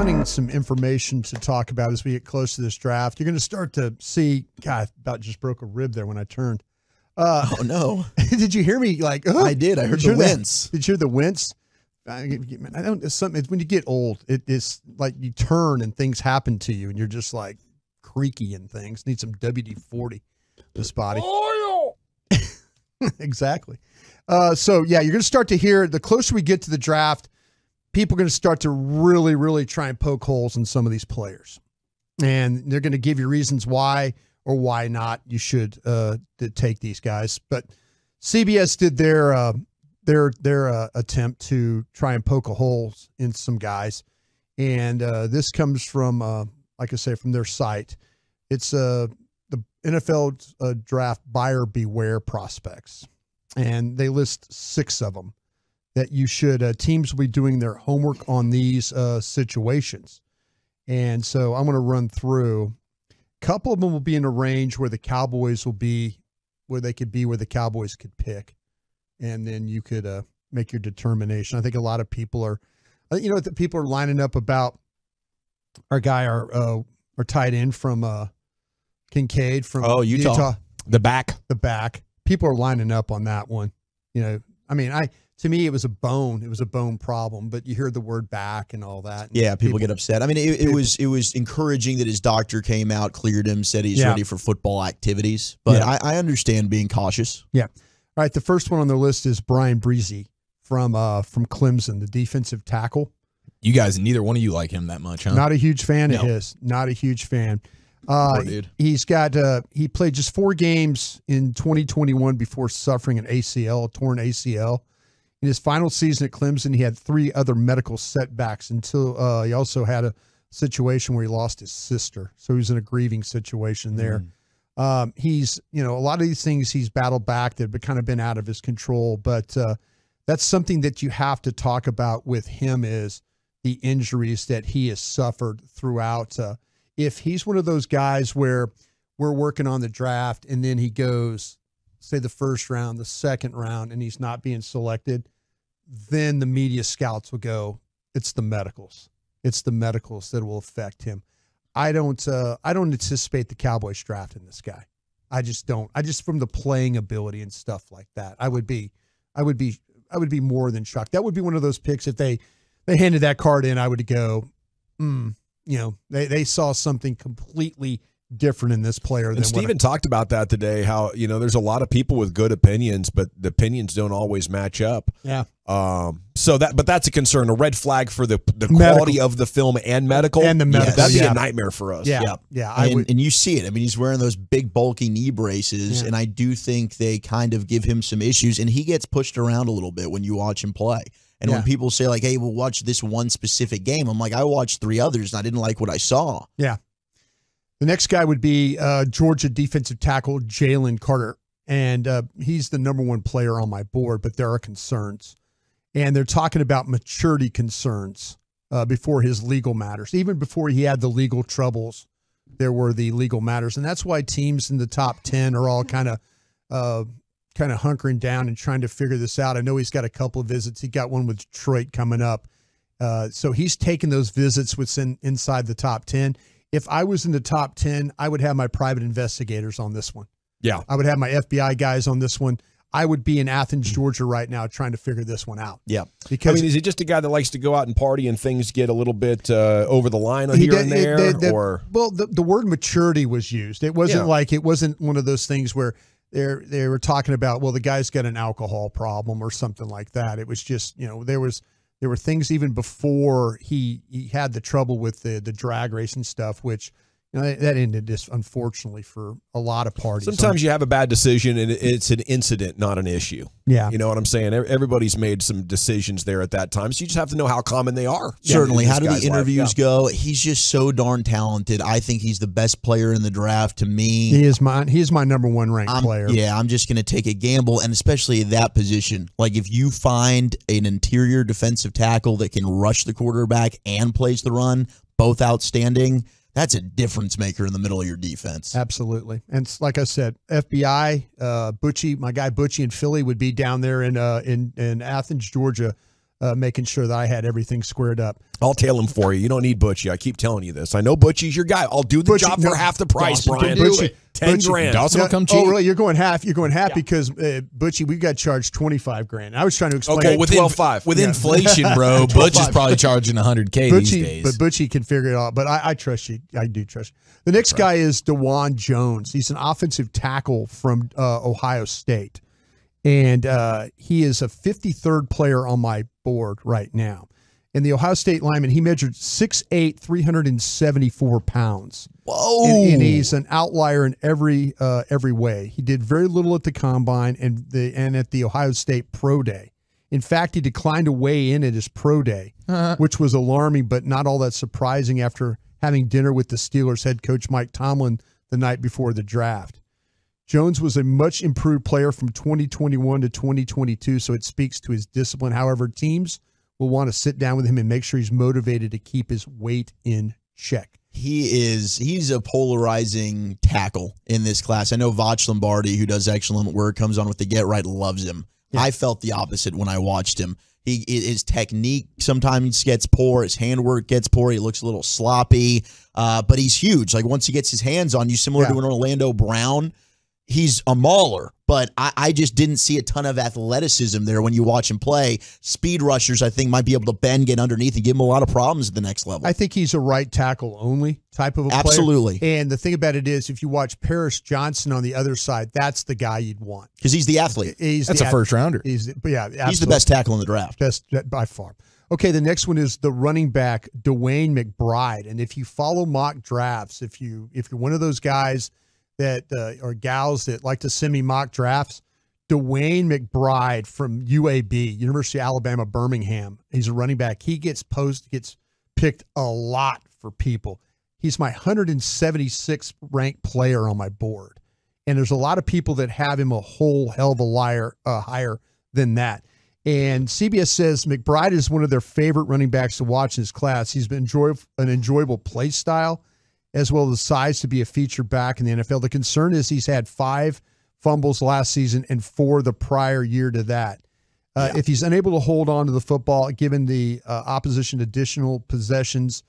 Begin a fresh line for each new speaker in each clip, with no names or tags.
Finding some information to talk about as we get close to this draft. You're going to start to see, God, I about just broke a rib there when I turned.
Oh, no.
Did you hear me? Like,
I did. I heard the wince.
Did you hear the wince? I don't. It's something. It's when you get old, it's like you turn and things happen to you, and you're just like creaky and things. Need some WD-40. This body.
Oil.
Exactly. So yeah, you're going to start to hear the closer we get to the draft, people are going to start to really, really try and poke holes in some of these players, and they're going to give you reasons why or why not you should take these guys. But CBS did their attempt to try and poke a holes in some guys, and this comes from, like I say, from their site. It's the NFL draft buyer beware prospects, and they list 6 of them that you should, teams will be doing their homework on these situations. And so I'm going to run through. A couple of them will be in a range where the Cowboys will be, where they could be, where the Cowboys could pick. And then you could make your determination. I think a lot of people are, people are lining up about our guy, our tight end from Kincaid from
Utah. The back.
People are lining up on that one. To me, it was a bone problem, but you hear the word back and all that. And
yeah, people get upset. I mean, it was encouraging that his doctor came out, cleared him, said he's ready for football activities. But I understand being cautious.
Yeah. All right. The first one on the list is Brian Breezy from Clemson, the defensive tackle.
You guys, neither one of you like him that much, huh?
Not a huge fan of his. Not a huge fan.
Poor dude.
He's got he played just 4 games in 2021 before suffering an ACL, a torn ACL. In his final season at Clemson, he had 3 other medical setbacks until he also had a situation where he lost his sister. So he was in a grieving situation there. He's, a lot of these things he's battled back that have kind of been out of his control. But that's something that you have to talk about with him is the injuries that he has suffered throughout. If he's one of those guys where we're working on the draft and then he goes, say, the first round, the second round, and he's not being selected, then the media scouts will go, it's the medicals. It's the medicals that will affect him. I don't anticipate the Cowboys drafting this guy. I just don't. From the playing ability and stuff like that, I would be more than shocked. That would be one of those picks if they handed that card in, I would go, they saw something completely different in this player.
And Steven talked about that today, how, there's a lot of people with good opinions, but the opinions don't always match up.
Yeah.
But that's a concern, a red flag for the quality of the film and medical.
And the medical.
That'd be a nightmare for us.
Yeah. Yeah.
And you see it. I mean, he's wearing those big, bulky knee braces, and I do think they kind of give him some issues, and he gets pushed around a little bit when you watch him play. And when people say, like, hey, we'll watch this one specific game, I'm like, I watched 3 others, and I didn't like what I saw.
Yeah. The next guy would be Georgia defensive tackle Jalen Carter, and he's the #1 player on my board, but there are concerns. And they're talking about maturity concerns before his legal matters. Even before he had the legal troubles, there were the legal matters. And that's why teams in the top 10 are all kind of hunkering down and trying to figure this out. I know he's got a couple of visits. He got one with Detroit coming up. So he's taking those visits inside the top 10. If I was in the top 10, I would have my private investigators on this one.
Yeah.
I would have my FBI guys on this one. I would be in Athens, Georgia right now trying to figure this one out.
Yeah.
Because
is he just a guy that likes to go out and party and things get a little bit over the line here and there?
Well, the word maturity was used. It wasn't it wasn't one of those things where they were talking about, well, the guy's got an alcohol problem or something like that. It was just, there were things even before he had the trouble with the drag racing stuff, which that ended just unfortunately for a lot of parties.
Sometimes you have a bad decision and it's an incident, not an issue.
Yeah.
You know what I'm saying? Everybody's made some decisions there at that time. So you just have to know how common they are.
Certainly. How do the interviews go? He's just so darn talented. I think he's the best player in the draft to me.
He is my #1 ranked player.
Yeah, I'm just going to take a gamble, and especially at that position. Like if you find an interior defensive tackle that can rush the quarterback and plays the run, both outstanding, that's a difference maker in the middle of your defense.
Absolutely. And like I said, FBI, Butchie, my guy Butchie in Philly would be down there in Athens, Georgia, making sure that I had everything squared up.
I'll tail him for you. You don't need Butchie. I keep telling you this. I know Butchie's your guy. I'll do the job for half the price, Brian.
Butchie,
10 grand.
Dawson will come cheap.
Oh, really? You're going half. You're going half because Butchie, we got charged 25 grand. I was trying to explain.
Okay, with inflation, bro, Butch is probably charging 100K these days.
But Butchie can figure it out. But I trust you. I do trust you. The next guy is DeJuan Jones. He's an offensive tackle from Ohio State. And he is a 53rd player on my board right now. And the Ohio State lineman, he measured 6'8", 374 pounds.
Whoa!
And he's an outlier in every way. He did very little at the combine and at the Ohio State Pro Day. In fact, he declined to weigh in at his Pro Day, which was alarming, but not all that surprising after having dinner with the Steelers head coach Mike Tomlin the night before the draft. Jones was a much improved player from 2021 to 2022, so it speaks to his discipline. However, teams will want to sit down with him and make sure he's motivated to keep his weight in check.
He's a polarizing tackle in this class. I know Vach Lombardi, who does excellent work, comes on with the Get Right, loves him. Yeah. I felt the opposite when I watched him. His technique sometimes gets poor. His handwork gets poor. He looks a little sloppy, but he's huge. Like once he gets his hands on you, similar to an Orlando Brown, he's a mauler, but I just didn't see a ton of athleticism there when you watch him play. Speed rushers, I think, might be able to bend, get underneath, and give him a lot of problems at the next level.
I think he's a right tackle only type of a player.
Absolutely.
And the thing about it is, if you watch Paris Johnson on the other side, that's the guy you'd want.
Because he's the athlete.
That's a first rounder.
He's the best tackle in the draft.
Best by far. Okay, the next one is the running back, Dwayne McBride. And if you follow mock drafts, if you're one of those guys that or gals that like to send me mock drafts, Dwayne McBride from UAB, University of Alabama, Birmingham. He's a running back. He gets picked a lot for people. He's my 176th ranked player on my board. And there's a lot of people that have him a whole hell of a higher than that. And CBS says McBride is one of their favorite running backs to watch in his class. He's been an enjoyable play style, as well as the size to be a feature back in the NFL. The concern is he's had 5 fumbles last season and 4 the prior year to that. If he's unable to hold on to the football, given the opposition additional possessions,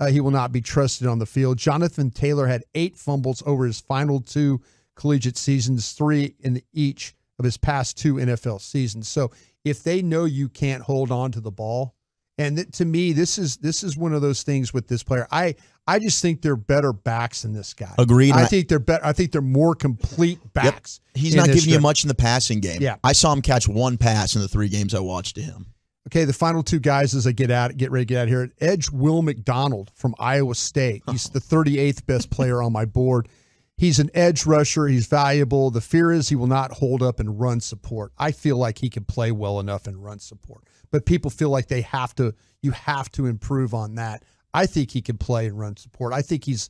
he will not be trusted on the field. Jonathan Taylor had 8 fumbles over his final 2 collegiate seasons, 3 in each of his past 2 NFL seasons. So if they know you can't hold on to the ball, and to me, this is one of those things with this player. I just think they're better backs than this guy.
Agreed.
I think they're better. I think they're more complete backs.
Yep. He's not giving you much in the passing game.
Yeah.
I saw him catch 1 pass in the 3 games I watched to him.
Okay, the final 2 guys as I get ready to get out here. Edge Will McDonald from Iowa State. He's the 38th best player on my board. He's an edge rusher. He's valuable. The fear is he will not hold up in run support. I feel like he can play well enough in run support, but people feel like you have to improve on that. I think he can play and run support. I think he's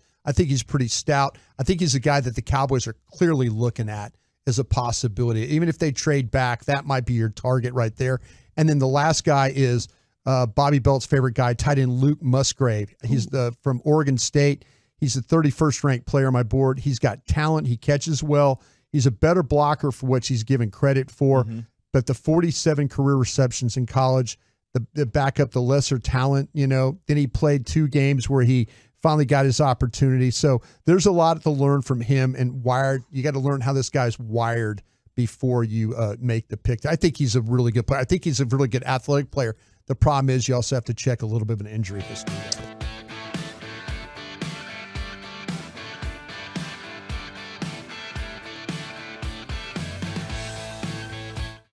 pretty stout. I think he's a guy that the Cowboys are clearly looking at as a possibility. Even if they trade back, that might be your target right there. And then the last guy is Bobby Belt's favorite guy, tight end Luke Musgrave. He's from Oregon State. He's the 31st ranked player on my board. He's got talent. He catches well. He's a better blocker for which he's given credit for. But the 47 career receptions in college, the back up the lesser talent, then he played 2 games where he finally got his opportunity. So there's a lot to learn from him and wired. You got to learn how this guy's wired before you make the pick. I think he's a really good player. I think he's a really good athletic player. The problem is you also have to check a little bit of an injury history there.